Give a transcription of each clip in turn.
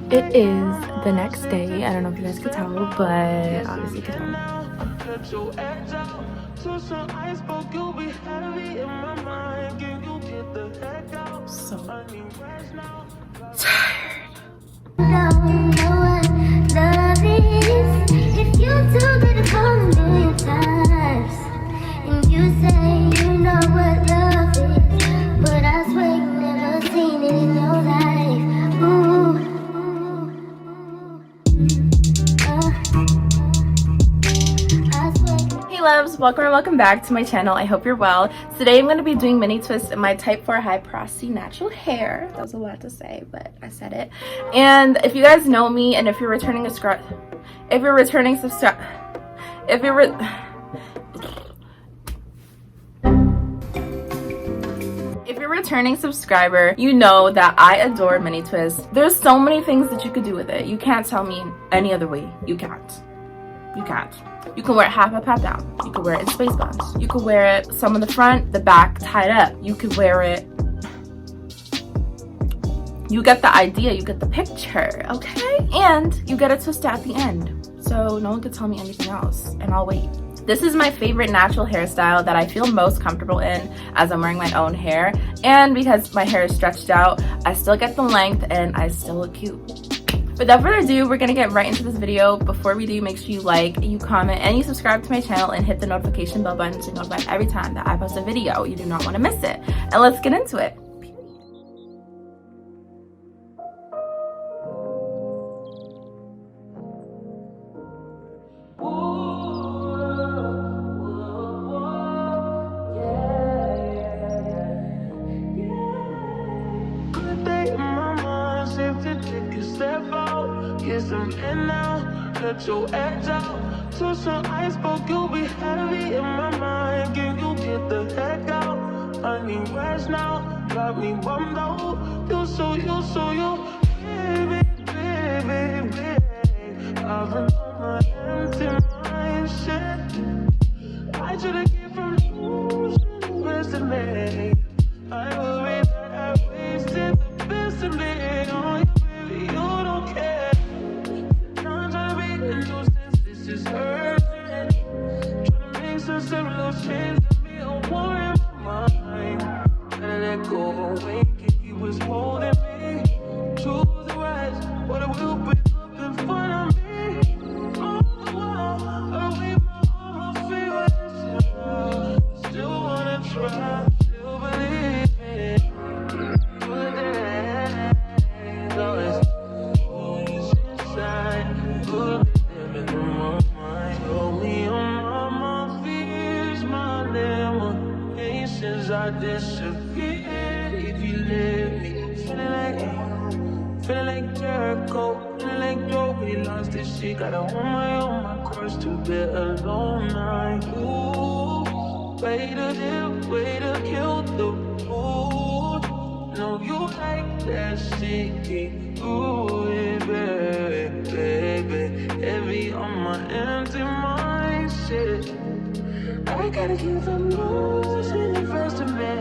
It is the next day. I don't know if you guys could tell, but obviously you could tell. So tired. If you do get it a million times, and you say you know what love is, but I swear you never seen it in your life. Ooh. Hey loves, welcome and welcome back to my channel. I hope you're well. Today I'm going to be doing mini twists in my type 4 high porosity natural hair. That was a lot to say, but I said it. And if you guys know me, and if you're returning subscriber, if you're returning subscriber, you know that I adore mini twists. There's so many things that you could do with it. You can't tell me any other way. You can't. You can't. You can wear it half up, half down. You can wear it in space buns. You can wear it some in the front, the back tied up. You could wear it. You get the idea, you get the picture, okay? And you get a twist at the end. So no one could tell me anything else, and I'll wait. This is my favorite natural hairstyle that I feel most comfortable in as I'm wearing my own hair. And because my hair is stretched out, I still get the length and I still look cute. Without further ado, we're gonna get right into this video. Before we do, make sure you like, you comment, and you subscribe to my channel and hit the notification bell button to be notified every time that I post a video. You do not want to miss it. And let's get into it. Let your edge out to some iceberg. You'll be heavy in my mind. Can you get the heck out? I need rest now. Got me bummed out. You baby, baby, baby. I've been on my empty mind. Shit, I should've came from losing the best of me. I worry that I wasted the best of me. Oh, you baby, you don't care. This is urgent. Trying to make some little change to be a war in my mind. Gotta let go away, he was holding me. Choose the right, but it will bring up in front of me. All the while, I wait my almost feelings. Still wanna try, still believe it. But then, always always inside. Good. I disappear if you leave me. Feeling like Jericho, feeling like Joe, but he lost his shit. Gotta hold my own, my cross to bear alone. Ooh, way to kill the mood. No, you like that shit. Ooh, baby, baby, heavy on my empty mind, shit. I gotta keep from losing the first of me.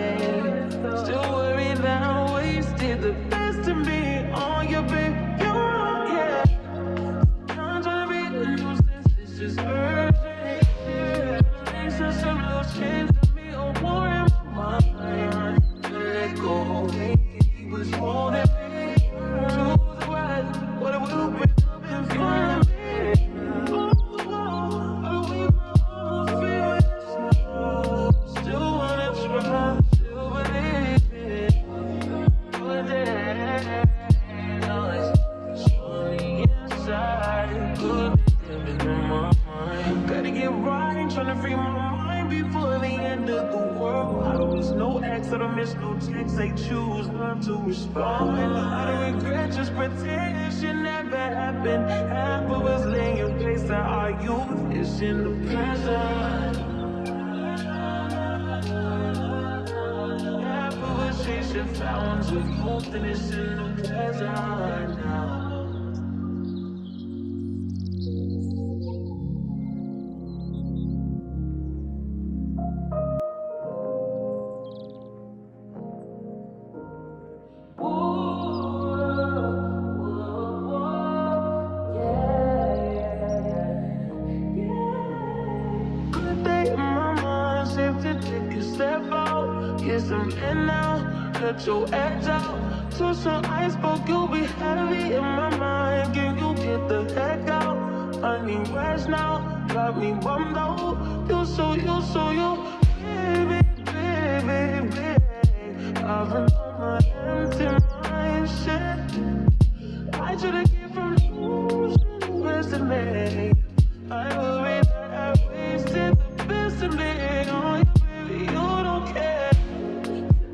Still worried that I wasted the best of me. Oh, you babe, you don't care. I'm trying to be a nuisance, this is urgent. Makes a similar change to me, a war in my mind. Let go, he was holding me. Choose the right, what it will bring up in front of me. I don't miss no text, they choose not to respond. I don't regret, just pretend it should never happen. Half of us lay in place that our youth is in the present. Half of us chasing fountains of youth and it's in the present now. come in now, let your edge out. To some iceberg, you'll be heavy in my mind. Can you get the heck out? I need rest now, got me bummed out. You baby, baby, baby. I've been on my empty mind, shit. I should've came from losing the best of me. I worry that I wasted the best of me on you, baby, you don't care.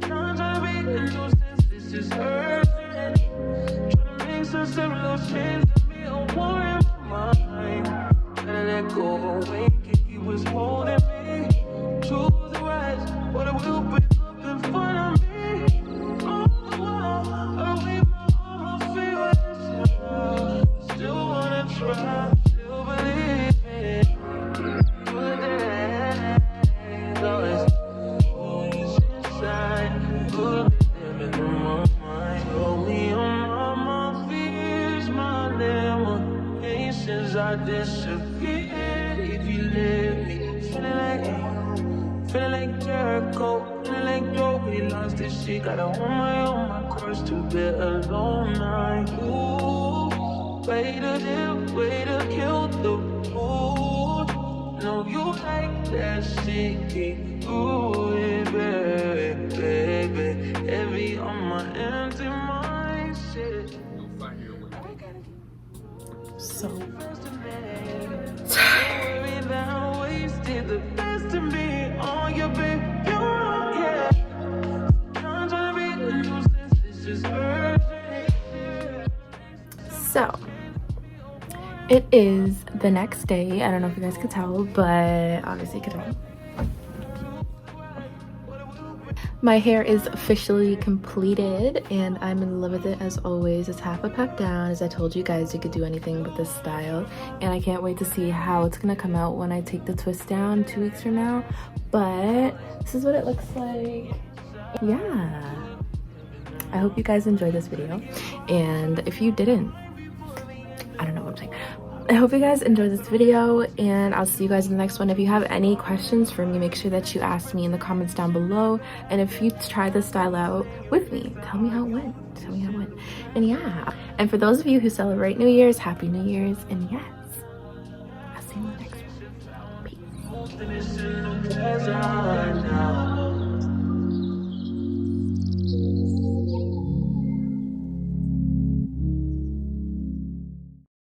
I'm trying to be a nuisance, this is urgent. Trying to make some little change to be a war in my mind. Gotta let go away, he was holding me. Choose the right, but it will break up in front of me. On the wall, I wave my arms, feel still wanna try, still believe it. Good days, always inside, good living in my mind. Told me on my fears, my limitations I disappeared. If you let me, feeling like Jericho, feeling like Joe, we lost this shit. Gotta hold my cross to bear alone night. Ooh, way to kill the mood. No, you like that shit. Ooh, baby, baby, heavy on my empty mind, shit. So Wasted the best of me on your baby, you don't care. I'm trying to be a nuisance, this is urgent. So it is the next day. I don't know if you guys could tell, but obviously you could tell. My hair is officially completed and I'm in love with it as always. It's half a pep down. As I told you guys, you could do anything with this style, and I can't wait to see how it's gonna come out when I take the twist down 2 weeks from now. But this is what it looks like. Yeah, I hope you guys enjoyed this video, and if you didn't, I don't know what I'm saying. I hope you guys enjoyed this video, and I'll see you guys in the next one. If you have any questions for me, make sure that you ask me in the comments down below. And if you try this style out with me, tell me how it went. Tell me how it went. And yeah, and for those of you who celebrate New Year's, Happy New Year's. And yes, I'll see you in the next one. Peace.